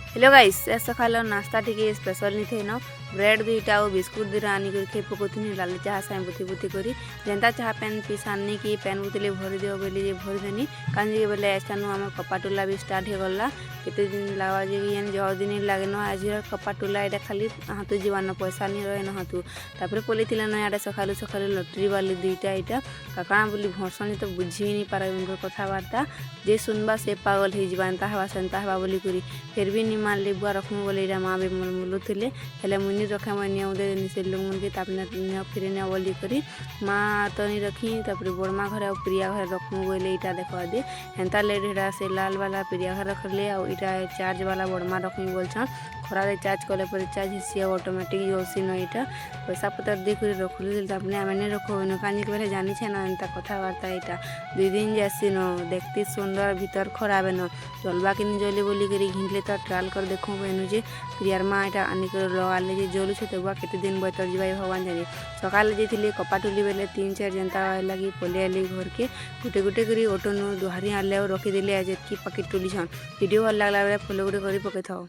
Hello guys सकाल नाश्ता T special नहीं थे न ब्रेड दुईटा और बिस्कुट दुईटा आनिक खे पकाउनी लाल चाह साए बुती बुती करी जेनता चाह पेन पीस आनी कि पेन बुतले भरी दियो बोली भरीदेनी कहीं बोले ऐसा आम कपाटुला भी स्टार्ट हो गला केते दिन लगा जे जह दिन लगे न आज कपाटुला यहाँ खाली हाथू जीवान पैसा नहीं रहे न हाथू तापर पलि ना यहाँ सकालू सकालू लटरी वाली दुईटा यहाँ काकाणा बोली भरसनी तो बुझी नहीं पारे उनकर कथबार्ता जे सुनबा से पागल हो जावा हवा सेन्ता हवा बोली करी फिर भी निमा लेबुआ रखमु बोले इरा माँ भी बोलुले हेले मुनि रखे मैं दे से लोग मन के फिर ने बोली करी माँ तो नहीं रखी तापर बड़मा घर आ प्रिया घर रखमु बोले इटा देखा दे हेन्ता लेट हेटा से लाल वाला प्रिया घर रखले आटा चार्ज वाला बड़मा रखमी बोलछन खरारे चार्ज कले पर चार्ज हिस्सी ऑटोमेटिक जोसी न यहाँ पैसा पतर देख रखुली तापने आम नहीं रखो कानी के जानी छे ना एंता कथबार्ता यहाँ 2 दिन जासी न देखती सुंदर भीतर खराब है न जलवा कि नहीं जली बोली करी घिनले तो ट्रायल कर देखो बेनु जे प्रियार माँ यहाँ आनिक लगाले जे जलू छे तो केते दिन बतर जाए भगवान जाने सकाल जाइए कपाटुली बेले 3-4 जनता लगी पलि आली घर के गोटे गोटे कर ऑटो नु दुहारी आले और रखीदेली आज की पकेट टुली छन वीडियो भल लगला फॉलो गोटे कर पकई था।